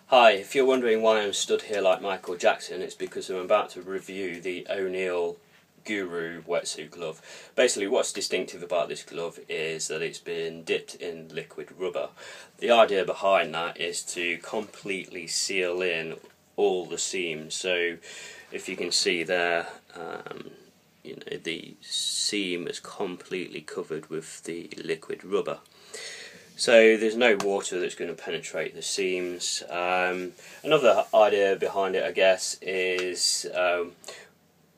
Hi, if you're wondering why I'm stood here like Michael Jackson, it's because I'm about to review the O'Neill Gooru Wetsuit Glove. Basically, what's distinctive about this glove is that it's been dipped in liquid rubber. The idea behind that is to completely seal in all the seams. So, if you can see there, the seam is completely covered with the liquid rubber. So there's no water that's going to penetrate the seams. Another idea behind it, I guess, is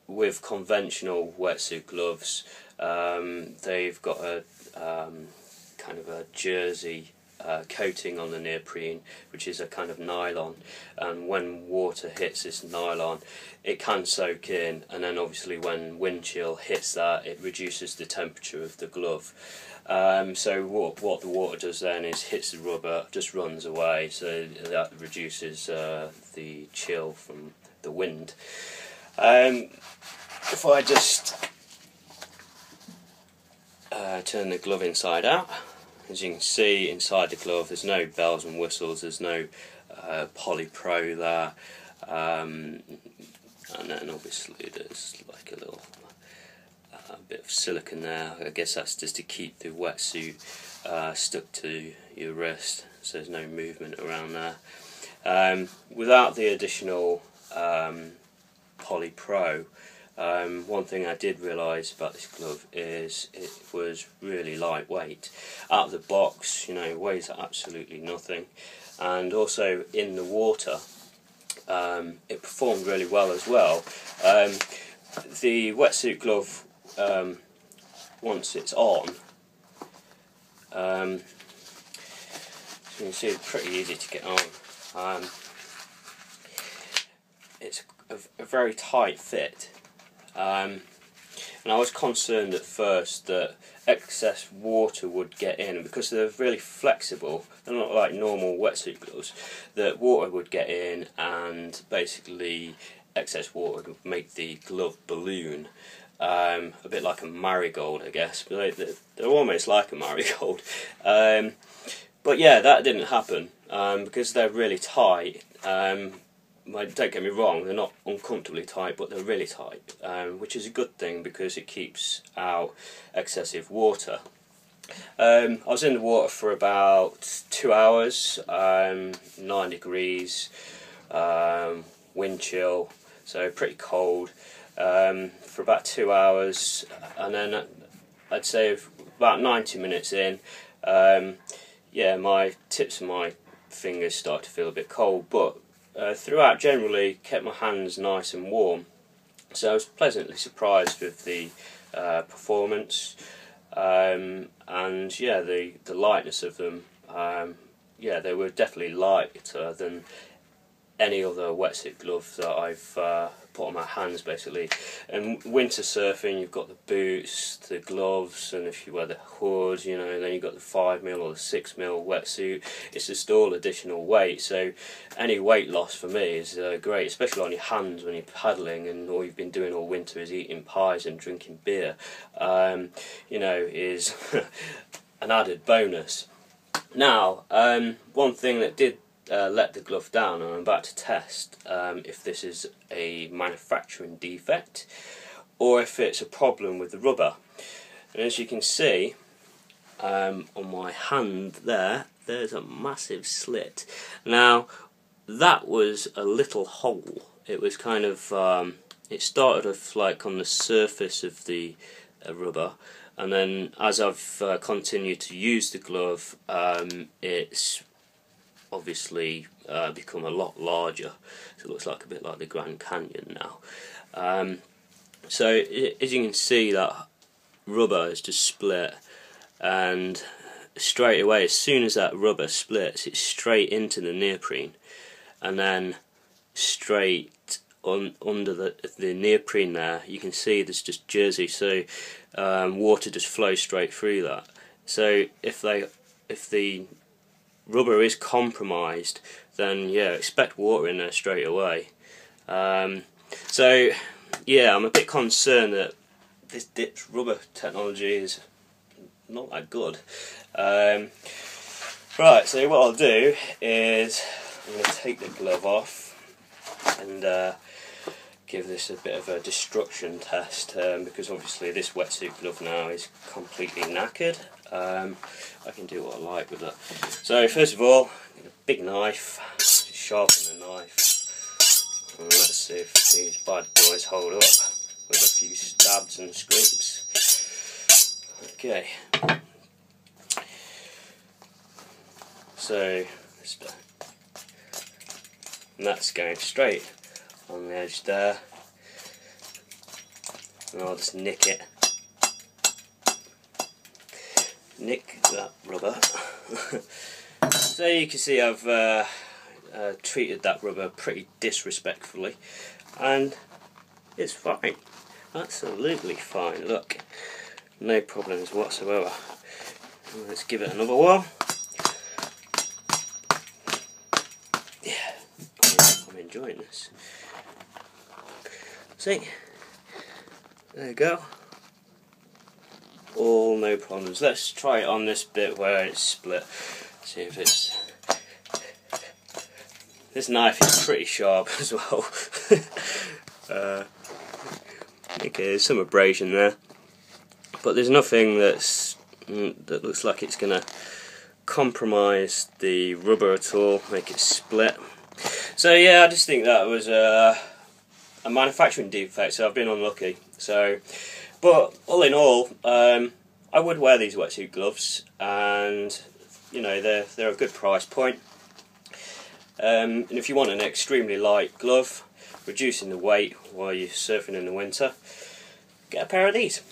with conventional wetsuit gloves, they've got a kind of a jersey coating on the neoprene, which is a kind of nylon, and when water hits this nylon it can soak in, and then obviously when wind chill hits that, it reduces the temperature of the glove. So what the water does then is hits the rubber, just runs away, so that reduces the chill from the wind. If I just turn the glove inside out, as you can see inside the glove there's no bells and whistles, there's no polypro there, and then obviously there's like a little bit of silicone there. I guess that's just to keep the wetsuit stuck to your wrist, so there's no movement around there. Without the additional polypro, one thing I did realise about this glove is it was really lightweight. Out of the box, it weighs absolutely nothing, and also in the water it performed really well as well. The wetsuit glove, once it's on, so you can see it's pretty easy to get on. It's a very tight fit, and I was concerned at first that excess water would get in, because they're really flexible, they're not like normal wetsuit gloves, that water would get in and basically excess water would make the glove balloon. A bit like a marigold, I guess, but they're almost like a marigold. But yeah, that didn't happen, because they're really tight. Don't get me wrong, they're not uncomfortably tight, but they're really tight, which is a good thing because it keeps out excessive water. I was in the water for about 2 hours, 9 degrees, wind chill, so pretty cold, for about 2 hours, and then I'd say about 90 minutes in, yeah, my tips of my fingers start to feel a bit cold, but throughout generally kept my hands nice and warm, so I was pleasantly surprised with the performance, and yeah, the lightness of them. Yeah, they were definitely lighter than any other wetsuit glove that I've put on my hands, basically. And winter surfing, you've got the boots, the gloves, and if you wear the hood, then you've got the 5mm or the 6mm wetsuit. It's just all additional weight, so any weight loss for me is great, especially on your hands when you're paddling and all you've been doing all winter is eating pies and drinking beer. Is an added bonus. Now, one thing that did let the glove down, and I'm about to test if this is a manufacturing defect or if it's a problem with the rubber. And as you can see on my hand there's a massive slit. Now that was a little hole. It was kind of it started off like on the surface of the rubber, and then as I've continued to use the glove, it's obviously become a lot larger, so it looks like a bit like the Grand Canyon now. So as you can see, that rubber is just split, and straight away, as soon as that rubber splits, it's straight into the neoprene, and then straight under the neoprene there, you can see there's just jersey, so water just flows straight through that. So if the rubber is compromised, then yeah, expect water in there straight away. So yeah, I'm a bit concerned that this dipped rubber technology is not that good. Right, so what I'll do is I'm going to take the glove off and give this a bit of a destruction test, because obviously this wetsuit glove now is completely knackered. I can do what I like with it. So first of all, get a big knife, sharpen the knife, and let's see if these bad boys hold up with a few stabs and scrapes. Okay, so and that's going straight on the edge there, and I'll just nick that rubber. So you can see I've treated that rubber pretty disrespectfully, and it's fine, absolutely fine. Look, no problems whatsoever. Let's give it another whirl. Yeah, I'm enjoying this. See, there you go. All no problems. Let's try it on this bit where it's split. See if it's... This knife is pretty sharp as well. Okay, there's some abrasion there, but there's nothing that looks like it's going to compromise the rubber at all, make it split. So yeah, I just think that was a manufacturing defect, so I've been unlucky. So, but all in all, I would wear these wetsuit gloves, and you know, they're a good price point. And if you want an extremely light glove, reducing the weight while you're surfing in the winter, get a pair of these.